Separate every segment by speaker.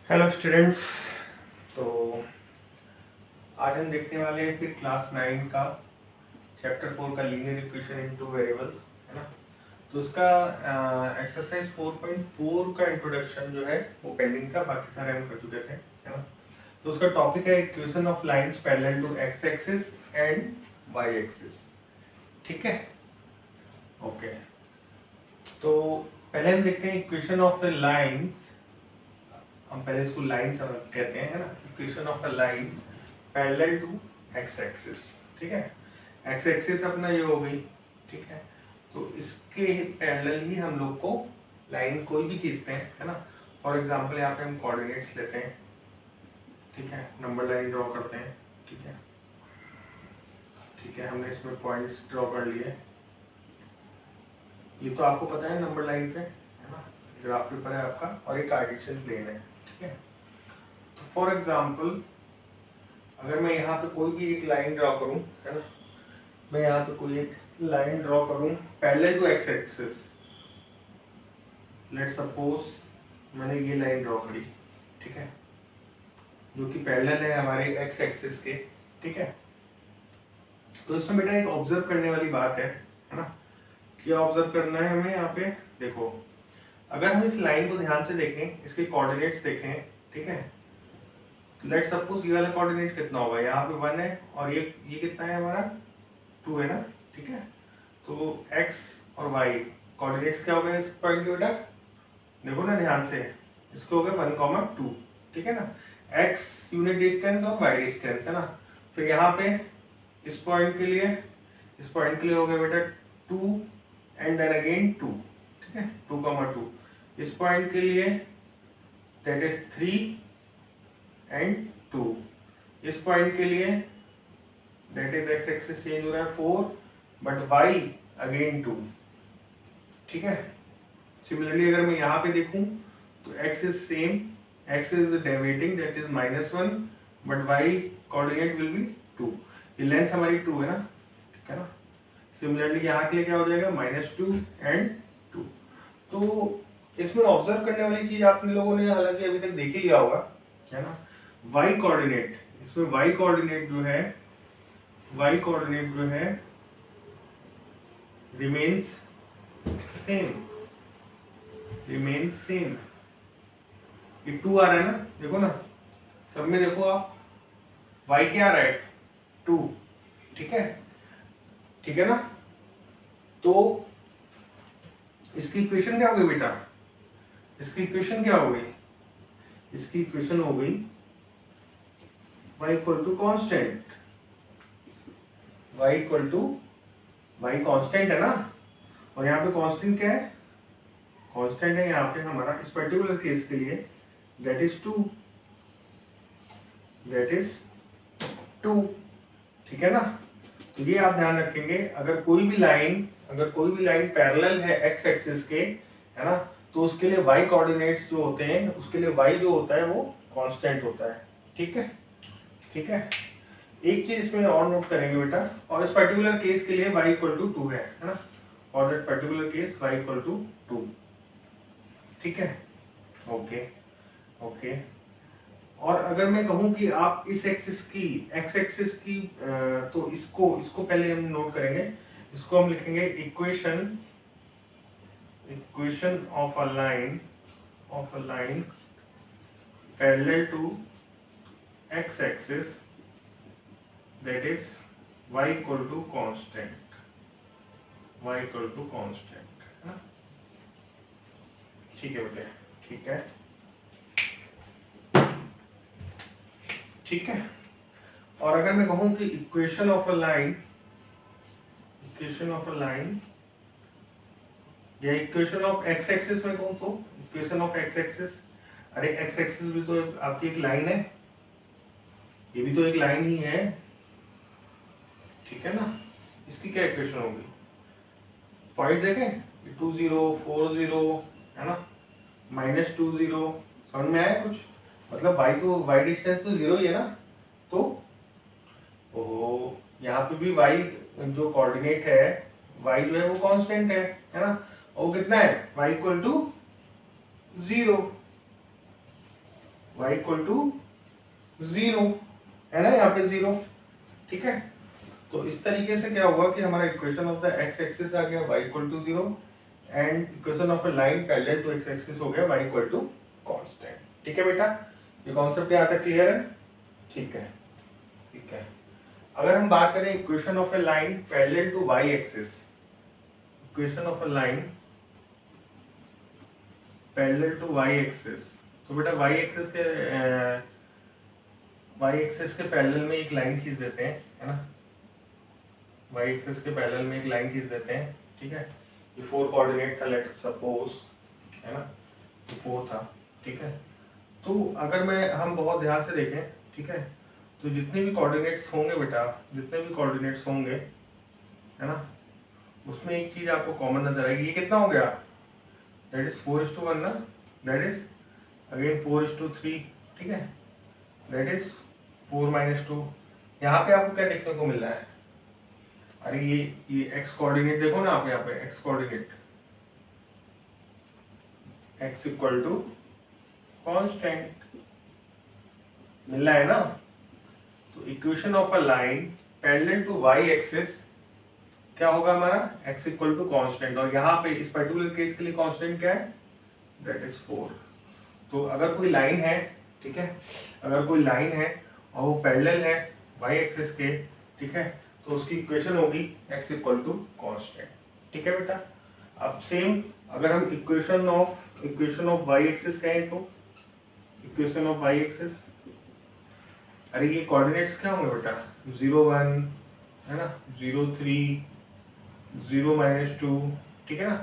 Speaker 1: Hello students. तो आज हम देखने वाले हैं फिर क्लास 9 का चैप्टर 4 का linear equation in two variables, है ना। तो उसका एक्सरसाइज 4.4 का इंट्रोडक्शन जो है वो पेंडिंग था, बाकी सारे हम कर चुके थे, है ना। तो उसका टॉपिक है equation of lines parallel to X axis and Y axis. ठीक है, ओके। तो पहले हम देखते हैं इक्वेशन ऑफ ए लाइंस। हम पहले इसको लाइन कहते हैं, है ना। Equation of a line parallel to X axis. ठीक है, एक्स एक्सिस अपना ये हो गई। ठीक है, तो इसके पैरेलल ही हम लोग को लाइन कोई भी खींचते हैं, है ना। फॉर एग्जांपल यहाँ पे हम कोऑर्डिनेट्स लेते हैं, ठीक है, नंबर लाइन ड्रॉ करते हैं। ठीक है, ठीक है, हमने इसमें पॉइंट्स ड्रॉ कर लिए। ये तो आपको पता है नंबर लाइन पे, है ना, ग्राफ पेपर है आपका और एक कार्टेशियन प्लेन है। ठीक है, तो फॉर एग्जांपल अगर मैं यहाँ पे कोई भी एक लाइन ड्रॉ करूँ, है ना, मैं यहाँ पे कोई एक लाइन ड्रॉ करूँ parallel to X axis. Let's suppose मैंने ये लाइन ड्रॉ करी, ठीक है, जो कि पैरेलल है हमारे एक्स एक्सिस के। ठीक है, तो इसमें बेटा एक ऑब्जर्व करने वाली बात है ना। क्या ऑब्जर्व करना है हमें यहाँ पे? देखो, अगर हम इस लाइन को ध्यान से देखें, इसके कोऑर्डिनेट्स देखें, ठीक है, लेट सपोज ये वाला कोऑर्डिनेट कितना होगा, यहाँ पे 1 है और ये कितना है हमारा 2 है ना। ठीक है, तो x और y कोऑर्डिनेट्स क्या हो गए इस पॉइंट के बेटा? देखो ना ध्यान से, इसको हो गया 1, 2। ठीक है ना, x यूनिट डिस्टेंस और y डिस्टेंस, है ना। फिर यहाँ पे इस पॉइंट के लिए हो गया बेटा 2 एंड देन अगेन 2। ठीक है, 2, 2। इस पॉइंट के लिए दैट इज 3 एंड 2। इस पॉइंट के लिए that is x axis change हो रहा है 4 बट y अगेन 2। ठीक है, सिमिलरली अगर मैं यहाँ पे देखूं तो x is same, x is deviating that is -1 but y coordinate will be 2। ये लेंथ हमारी 2 है ना, ठीक है ना। सिमिलरली यहाँ के लिए क्या हो जाएगा -2 एंड 2। तो इसमें ऑब्जर्व करने वाली चीज आप लोगों ने हालांकि अभी तक देख ही लिया होगा, है ना। y कोऑर्डिनेट, इसमें y कोऑर्डिनेट जो है रिमेन्स सेम। ये 2 आ रहा है ना, देखो ना, सब में देखो आप, y क्या आ रहा है 2। ठीक है ना। तो इसकी इक्वेशन क्या हो गई बेटा? इसकी इक्वेशन हो गई y equal to constant. y constant है ना, और यहाँ पे कांस्टेंट क्या है? कांस्टेंट है यहाँ पे हमारा इस पर्टिकुलर केस के लिए दैट इज 2। ठीक है ना। तो ये आप ध्यान रखेंगे, अगर कोई भी लाइन पैरेलल है एक्स एक्सिस के, है ना, तो उसके लिए y कोऑर्डिनेट्स जो होते हैं, उसके लिए y जो होता है वो कांस्टेंट होता है। ठीक है, एक चीज इसमें और नोट करेंगे बेटा, और इस पर्टिकुलर केस के लिए y इक्वल टू 2 है ना, और that particular case y equal to 2। ठीक है, ओके। और अगर मैं कहूं कि आप इस एक्स एक्सिस की तो इसको पहले हम नोट करेंगे। इसको हम लिखेंगे equation of a line parallel to X axis that is y equal to constant, है ना। ठीक है बेटे, ठीक है। और अगर मैं कहूं कि इक्वेशन ऑफ अ लाइन या इक्वेशन ऑफ एक्स एक्सिस में कहूं तो इक्वेशन ऑफ एक्स एक्सिस, अरे एक्स एक्सिस भी तो आपकी एक लाइन है, ये भी तो एक लाइन ही है। ठीक है ना, इसकी क्या इक्वेशन होगी? पॉइंट देखें, 2 0 4 0, है ना, -2 0। समझ में आया कुछ? मतलब y डिस्टेंस तो 0 ही है ना, तो यहाँ पे भी y जो कोऑर्डिनेट है, y जो है वो कांस्टेंट है ना, और कितना है y equal to 0। y equal to 0 है ना, यहाँ पे 0, ठीक है। तो इस तरीके से क्या हुआ कि हमारा equation of the X axis आ गया y equal to 0 and equation of a line parallel to X axis हो गया y इक्वल टू कांस्टेंट। ठीक है बेटा, ये कॉन्सेप्ट यहाँ तक क्लियर है? ठीक है, ठीक है। अगर हम बात करें equation of a line parallel to y axis, equation of a line parallel to y axis, तो बेटा y एक्सिस के पैरेलल में एक लाइन खींच देते हैं, है ना, y एक्सिस के पैरेलल में एक लाइन खींच देते हैं, ठीक है। ये 4 कोऑर्डिनेट था, लेट सपोज, है ना, ये 4 था, ठीक है। तो अगर हम बहुत ध्यान से देखें, ठीक है, तो जितने भी कोऑर्डिनेट्स होंगे बेटा, जितने भी कोऑर्डिनेट्स होंगे, है ना, उसमें एक चीज आपको कॉमन नजर आएगी। ये कितना हो गया? दैट इज 4:1 ना, दैट इज अगेन 4:3, ठीक है, दैट इज 4-2। यहाँ पे आपको क्या देखने को मिल रहा है? अरे ये एक्स कोऑर्डिनेट देखो ना आप, यहाँ पे X coordinate x equal to constant मिल रहा है ना। तो equation of a line parallel to y axis क्या होगा हमारा? x इक्वल टू कांस्टेंट, और यहाँ पे इस पर्टिकुलर केस के लिए कांस्टेंट क्या है? That is 4। तो अगर कोई लाइन है, ठीक है, अगर कोई लाइन है और वो पैरेलल है y एक्सिस के, ठीक है, तो उसकी इक्वेशन होगी x इक्वल टू कांस्टेंट। ठीक है बेटा। अब सेम अगर हम इक्वेशन ऑफ y एक्सिस कहें तो इक्वेशन ऑफ y एक्सिस, अरे ये कोऑर्डिनेट्स क्या होंगे बेटा? 0-1 है ना, 0-3, 0-2, ठीक है ना।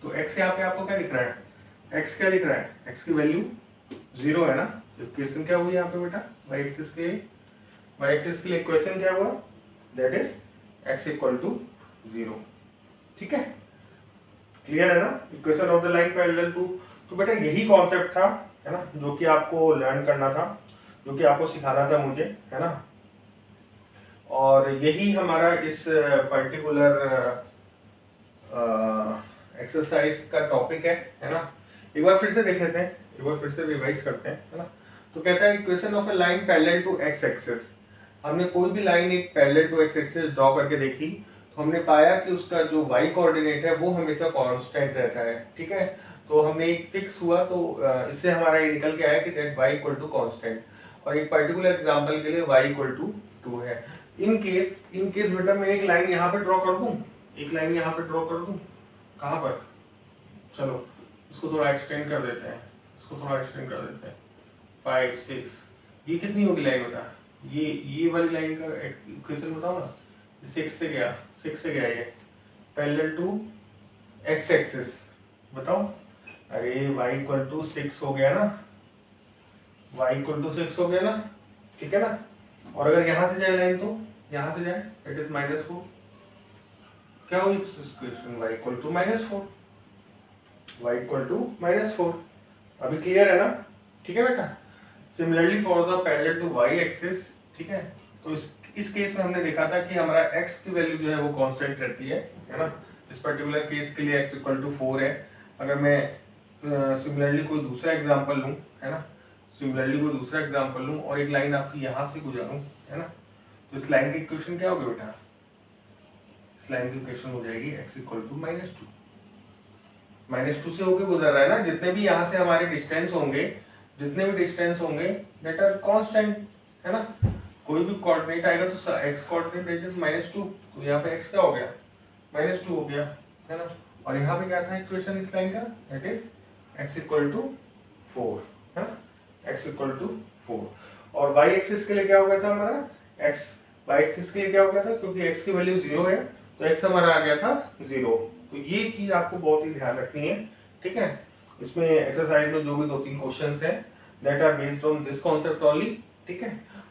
Speaker 1: तो x यहाँ पे आपको क्या दिख रहा है? x क्या दिख रहा है? x की वैल्यू 0 है ना। इक्वेशन क्या हुई यहाँ पे बेटा? y एक्सिस के लिए इक्वेशन क्या हुआ? That is x equal to 0। ठीक है, क्लियर है ना? Equation of the line parallel to, तो बेटा यही कॉन्सेप्ट था, है ना, जो कि आपको लर्न करना था, जो कि आपको सिखाना था मुझे, है ना। और यही हमारा इस पर्टिकुलर एक्सरसाइज का टॉपिक है ना। एक बार फिर से देख लेते हैं, एक बार फिर से रिवाइज करते हैं, है ना। तो कहता है equation of a line parallel to X axis. हमने कोई भी लाइन एक parallel to X axis draw करके देखी, तो हमने पाया कि उसका जो y कोऑर्डिनेट है वो हमेशा कांस्टेंट रहता है। ठीक है, तो हमने एक फिक्स हुआ, तो इससे हमारा ये निकल के आया कि that y equal to constant, और एक पर्टिकुलर एग्जांपल के लिए y इक्वल टू 2 है। इन केस बेटा मैं एक लाइन यहाँ पे ड्रॉ कर दूं, एक लाइन यहाँ पे ड्रॉ कर दूं, कहाँ पर? चलो इसको थोड़ा एक्सटेंड कर देते हैं, इसको थोड़ा एक्सटेंड कर देते हैं, 5, 6, ये कितनी होगी लाइन बेटा? ये वाली लाइन का इक्वेशन बताओ ना। 6 से गया ये पैरेलल टू एक्स एक्सिस, बताओ। अरे y इक्वल टू 6 हो गया ना, y इक्वल टू 6 हो गया ना, ठीक है ना। और अगर यहाँ से जाए लाइन, तो यहाँ से जाए, इट इज -4, क्या हुई equation? y equal to -4, y equal to -4। अभी क्लियर है ना? ठीक है बेटा। Similarly for the parallel to y axis, ठीक है, तो इस केस में हमने देखा था कि हमारा x की वैल्यू जो है वो कांस्टेंट रहती है ना। इस पर्टिकुलर केस के लिए x इक्वल टू 4 है। अगर मैं सिमिलरली कोई दूसरा एग्जांपल लूं, है ना, सिमिलरली कोई दूसरा एग्जांपल लूं और एक लाइन आपकी यहाँ से गुजारूं, है ना, तो इस लाइन की इक्वेशन क्या होगी बेटा? इस लाइन की इक्वेशन हो जाएगी x इक्वल टू -2। -2 से होके गुजर रहा है ना, जितने भी यहाँ से हमारे डिस्टेंस होंगे, दैट आर कांस्टेंट, है ना। कोई भी कोऑर्डिनेट आएगा तो x कोऑर्डिनेट दैट इज -2, तो यहाँ पे x क्या हो गया? -2 हो गया, है ना। और यहाँ पे क्या था इक्वेशन इस लाइन का? That is x equal to 4, है ना, x इक्वल टू 4। और y एक्सिस के लिए क्या हो गया था हमारा? y एक्सिस के लिए क्या हो गया था? क्योंकि x की वैल्यू 0 है, तो x हमारा आ गया था 0। तो ये चीज आपको बहुत ही ध्यान रखनी है, ठीक है। इसमें एक्सरसाइज में जो भी 2-3 क्वेश्चंस हैं that are based on this concept only, ठीक है।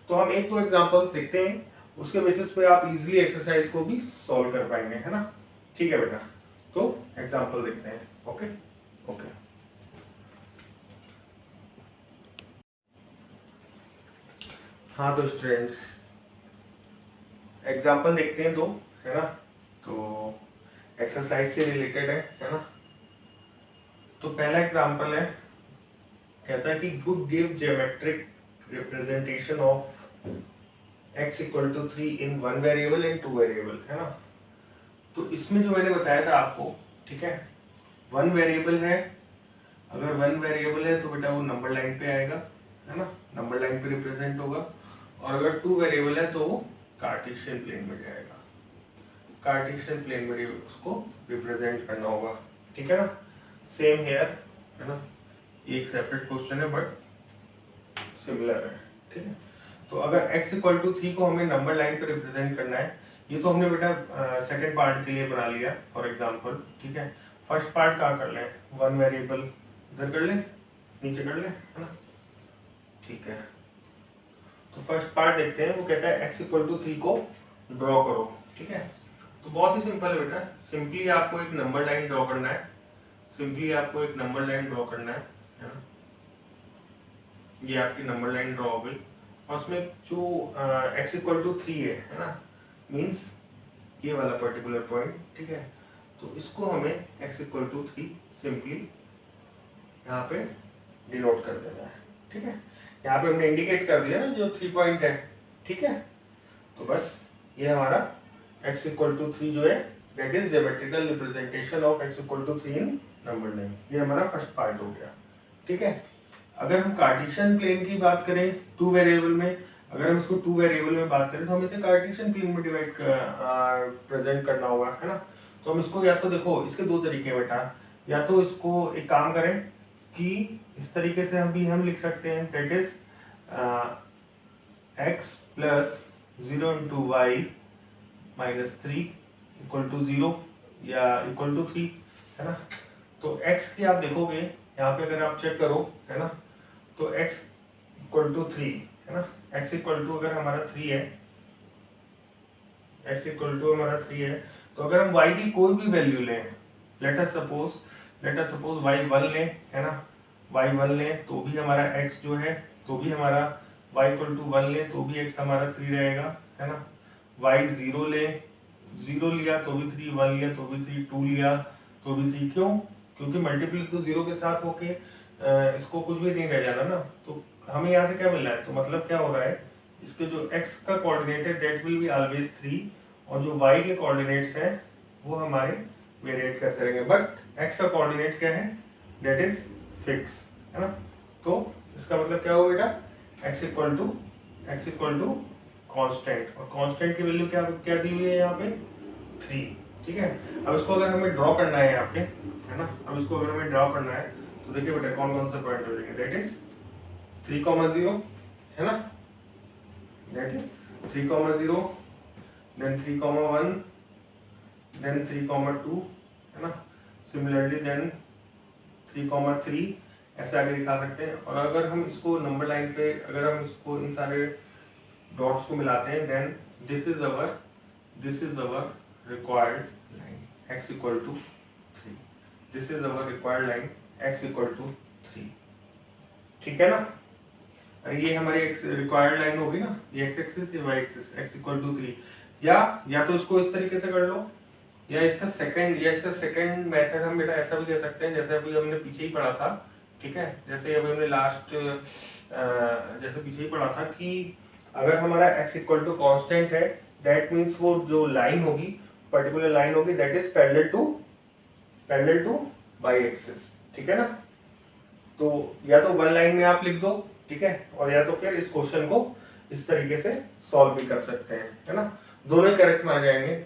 Speaker 1: तो हम एक तो एग्जांपल सीखते हैं, उसके बेसिस पे आप इजीली एक्सरसाइज को भी सॉल्व कर पाएंगे, है ना। ठीक है बेटा, तो एग्जांपल देखते हैं। ओके ओके, हाँ तो स्टूडेंट्स एग्जांपल देखते हैं दो, है ना। तो एक्सरसाइज से रिलेटेड है ना। तो पहला एग्जांपल है कहता है कि give geometric representation of x equal to 3 in 1 variable and 2 variable, है ना। तो इसमें जो मैंने बताया था आपको, ठीक है, 1 वेरिएबल है, अगर 1 वेरिएबल है तो बेटा वो नंबर लाइन पे आएगा, है ना, नंबर लाइन पे रिप्रेजेंट होगा। और अगर 2 वेरिएबल है तो वो कार्टेशियन प्लेन में जाएगा, कार्टेशियन प्लेन में उसको रिप्रेजेंट करना होगा, ठीक है ना। सेम हेयर, है ना, एक सेपरेट क्वेश्चन है बट सिमिलर है, ठीक है। तो अगर x इक्वल टू 3 को हमें नंबर लाइन पे रिप्रेजेंट करना है, ये तो हमने बेटा सेकंड पार्ट के लिए बना लिया फॉर एग्जांपल, ठीक है। फर्स्ट पार्ट कहाँ कर लें, 1 वेरिएबल इधर कर लें, नीचे कर लें, है ना, ठीक है। तो फर्स्ट पार्ट देखते हैं, वो कहता है x इक्वल टू 3 को ड्रॉ करो, ठीक है। तो बहुत ही सिंपल है बेटा, सिंपली आपको एक नंबर लाइन ड्रॉ करना है, सिंपली आपको एक नंबर लाइन ड्रॉ करना है ना। ये आपकी नंबर लाइन ड्रॉ हो गई और उसमें जो x इक्वल टू 3 है ना, मीन्स ये वाला पर्टिकुलर पॉइंट, ठीक है। तो इसको हमें x इक्वल टू 3 सिंपली यहाँ पे डिनोट कर देना है, ठीक है। यहाँ पे हमने इंडिकेट कर दिया ना जो 3 पॉइंट है, ठीक है। तो बस ये हमारा x इक्वल टू 3 जो है that is geometrical representation of x equal to 3 in number line. ये हमारा फर्स्ट पार्ट हो गया, ठीक है। अगर हम कार्टेशियन प्लेन की बात करें 2 वेरिएबल में, अगर हम इसको 2 वेरिएबल में बात करें तो हम इसे कार्टेशियन प्लेन में डिवाइड प्रेजेंट करना होगा, है ना। तो हम इसको या तो देखो इसके दो तरीके हैं बेटा, या तो इसको एक काम करें कि इस तरीके से हम लिख सकते हैं that is x plus 0 into Y minus 3 equal to 0 या इक्वल टू 3, है ना। तो x की आप देखोगे यहाँ पे अगर आप चेक करो, है ना, तो x इक्वल टू 3, है ना, x इक्वल टू अगर हमारा 3 है, x इक्वल टू हमारा 3 है, तो अगर हम y की कोई भी वैल्यू लें, लेट अस सपोज y 1 लें, है ना, y 1 लें तो भी हमारा x जो है, तो भी हमारा y इक्वल टू 1 लें तो भी x हमारा 3 रहेगा, है ना। y 0 लें, 0 लिया तो भी 3, 1 लिया तो भी 3, 2 लिया तो भी 3, क्यों, क्योंकि मल्टीपल तो 0 के साथ होके इसको कुछ भी नहीं रह जाना ना। तो हमें यहाँ से क्या मिल रहा है, तो मतलब क्या हो रहा है, इसके जो x का कोऑर्डिनेट है दैट विल बी ऑलवेज 3 और जो y के कोऑर्डिनेट्स हैं वो हमारे वेरिएट करते रहेंगे, बट x का कोऑर्डिनेट क्या है, दैट इज फिक्स, है ना। तो इसका मतलब क्या होगा बेटा, x इक्वल टू कांस्टेंट, और कांस्टेंट की वैल्यू क्या क्या दी हुई है यहाँ पे 3, ठीक है। अब इसको अगर हमें ड्रॉ करना है यहाँ पे, है ना, अब इसको अगर हमें ड्रॉ करना है तो देखिए बेटा कौन कौन से पॉइंट हो जाएंगे, दैट इज 3,0, है ना, दैट इज 3,0, देन 3,1, देन 3,2, है ना, सिमिलरली देन 3,3, ऐसे आगे दिखा सकते हैं। और अगर हम इसको नंबर लाइन पे अगर हम इसको इन सारे डॉट्स को मिलाते हैं, then this is our required line x equal to 3, this is our required line x equal to 3, ठीक है ना। अरे ये हमारी रिक्वायर्ड लाइन होगी ना, ये x एक्सिस ये y axis, x equal to 3, या तो इसको इस तरीके से कर लो, या इसका सेकंड मेथड हम बेटा ऐसा भी कह सकते हैं जैसे अभी हमने पीछे ही पढ़ा था, ठीक है। जैसे अभी हमने जैसे पीछे ही पढ़ा था कि अगर हमारा x इक्वल टू कॉन्स्टेंट है दैट मीन्स वो जो लाइन होगी, पर्टिकुलर लाइन होगी that is parallel to y axis, ठीक है ना। तो या तो वन लाइन में आप लिख दो, ठीक है, और या तो फिर इस क्वेश्चन को इस तरीके से सॉल्व भी कर सकते हैं, है ना। दोनों ही करेक्ट माने जाएंगे,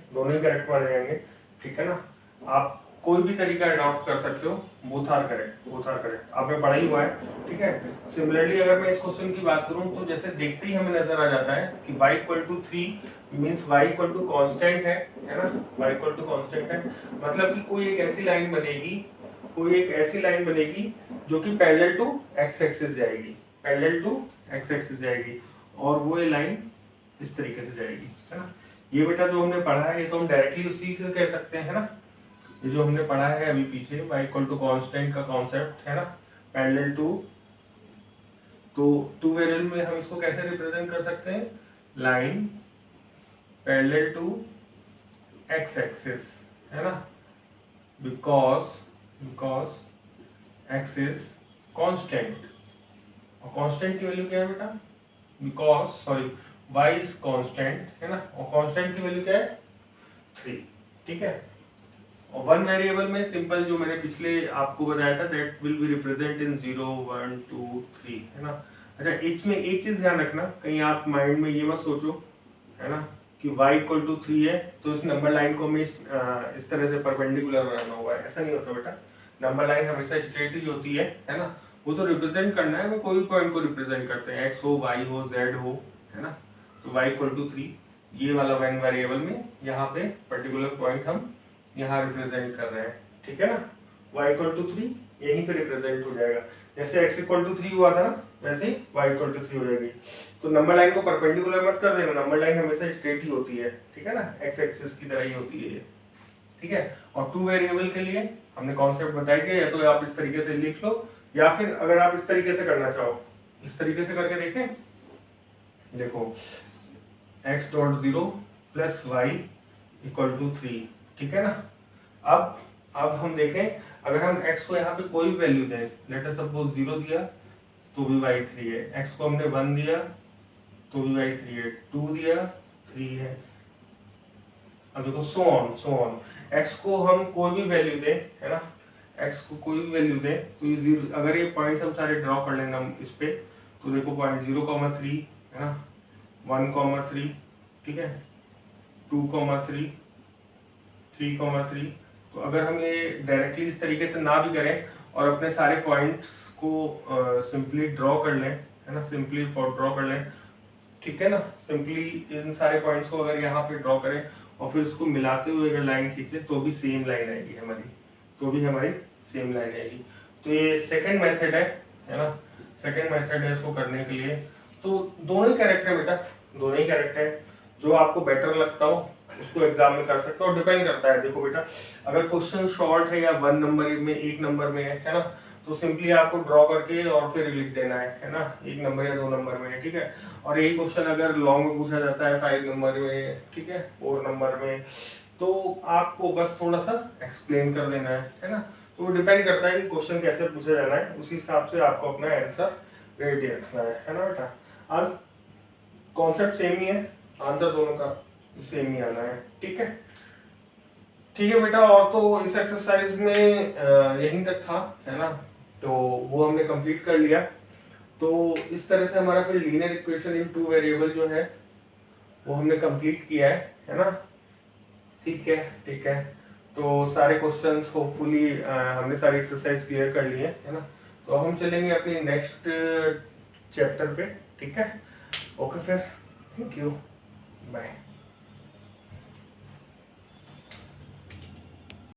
Speaker 1: ठीक है ना। आप कोई भी तरीका अडॉप्ट कर सकते हो, बोथ आर करेक्ट, आपने पढ़ा ही हुआ है, ठीक है। सिमिलरली अगर मैं इस क्वेश्चन की बात करूं तो जैसे देखते ही हमें नजर आ जाता है कि y equal to 3 means y equal to constant है ना, y इक्वल टू कॉन्स्टेंट है, मतलब कि कोई एक ऐसी लाइन बनेगी जो कि पैरेलल टू x एक्सिस जाएगी, और वो लाइन इस तरीके से जाएगी, है ना। ये बेटा जो हमने पढ़ा है ये तो हम डायरेक्टली उसी से कह सकते हैं, है ना। ये जो हमने पढ़ा है अभी पीछे y इक्वल टू कांस्टेंट का कॉन्सेप्ट, है ना, पैरेलल टू, तो 2 वेरिएबल में हम इसको कैसे रिप्रेजेंट कर सकते हैं, line parallel to x axis, है ना, बिकॉज x इज कांस्टेंट, और कांस्टेंट की वैल्यू क्या है बेटा, because sorry y is constant है ना, और कांस्टेंट की वैल्यू क्या है 3, ठीक है। और वन वेरिएबल में सिंपल जो मैंने पिछले आपको बताया था that will be represent in 0 1 2 3 है ना। अच्छा इसमें एक चीज ध्यान रखना, कहीं आप माइंड में ये मत सोचो है ना कि y इक्वल टू 3 है तो इस नंबर लाइन को हमें इस तरह से परपेंडिकुलर बनाना होगा, ऐसा नहीं होता बेटा। नंबर लाइन हमेशा स्ट्रेट ही होती है ना। वो तो रिप्रेजेंट करना है, हमें कोई पॉइंट को रिप्रेजेंट करते हैं, x हो y हो z हो है ना। तो y इक्वल टू 3 ये वाला वन वेरिएबल में यहाँ पे पर्टिकुलर पॉइंट हम यहाँ रिप्रेजेंट कर रहे हैं, ठीक है ना। y इक्वल टू 3 यहीं पे रिप्रेजेंट हो जाएगा, जैसे x इक्वल टू 3 हुआ था ना वैसे ही y इक्वल टू 3 हो जाएगी। तो नंबर लाइन को परपेंडिकुलर मत कर देना, नंबर लाइन हमेशा स्ट्रेट ही होती है, ठीक है ना, x एक्सिस की तरह ही होती है ये, ठीक है। और टू वेरिएबल के लिए हमने कॉन्सेप्ट बताया कि या तो आप इस तरीके से लिख लो या फिर अगर आप इस तरीके से करना चाहो इस तरीके से करके देखें। देखो x dot 0 plus Y equal to 3, ठीक है ना। अब हम देखें अगर हम x को यहाँ पे कोई वैल्यू दें, लेट अस सपोज 0 दिया तो भी y 3 है, x को हमने 1 दिया तो भी y 3 है, 2 दिया 3 है। अब देखो सो ऑन x को हम कोई भी वैल्यू दें है ना, x को कोई भी वैल्यू दें तो ये 0, अगर ये पॉइंट्स हम सारे ड्रॉ कर लेंगे हम इस पे तो देखो पॉइंट 0,3 है ना, 1,3 ठीक है, 2,3 3,3। तो अगर हम ये डायरेक्टली इस तरीके से ना भी करें और अपने सारे पॉइंट्स को सिंपली ड्रॉ कर लें है ना, सिंपली ड्रॉ कर लें, ठीक है ना। सिंपली इन सारे पॉइंट्स को अगर यहाँ पे ड्रॉ करें और फिर उसको मिलाते हुए अगर लाइन खींचे तो भी सेम लाइन आएगी हमारी, तो भी हमारी सेम लाइन आएगी। तो ये सेकंड मेथड है ना, सेकंड मेथड है इसको करने के लिए। तो दोनों ही कैरेक्टर बेटा, दोनों ही कैरेक्टर जो आपको बेटर लगता हो उसको एग्जाम में कर सकते हो, और डिपेंड करता है। देखो बेटा अगर क्वेश्चन शॉर्ट है या 1 नंबर में 1 नंबर में है ना, तो सिंपली आपको ड्रॉ करके और फिर लिख देना है ना, 1 नंबर या 2 नंबर में, ठीक है। और यही क्वेश्चन अगर लॉन्ग में पूछा जाता है 5 नंबर में, ठीक है, 4 नंबर में, तो आपको बस थोड़ा सा एक्सप्लेन कर देना है ना। तो वो डिपेंड करता है कि क्वेश्चन कैसे पूछा जाना है, उसी हिसाब से आपको अपना आंसर रेडी रखना है ना बेटा। आज कॉन्सेप्ट सेम ही है, आंसर दोनों का सेम ही आना है, ठीक है। ठीक है बेटा, और तो इस एक्सरसाइज में यहीं तक था है ना, तो वो हमने कंप्लीट कर लिया। तो इस तरह से हमारा फिर linear equation in two variable जो है वो हमने कंप्लीट किया है ना। ठीक है, ठीक है। तो सारे क्वेश्चंस होपफुली हमने सारे एक्सरसाइज क्लियर कर लिए है ना। तो हम चलेंगे अपनी नेक्स्ट चैप्टर पे, ठीक है। ओके फिर, थैंक यू, बाय।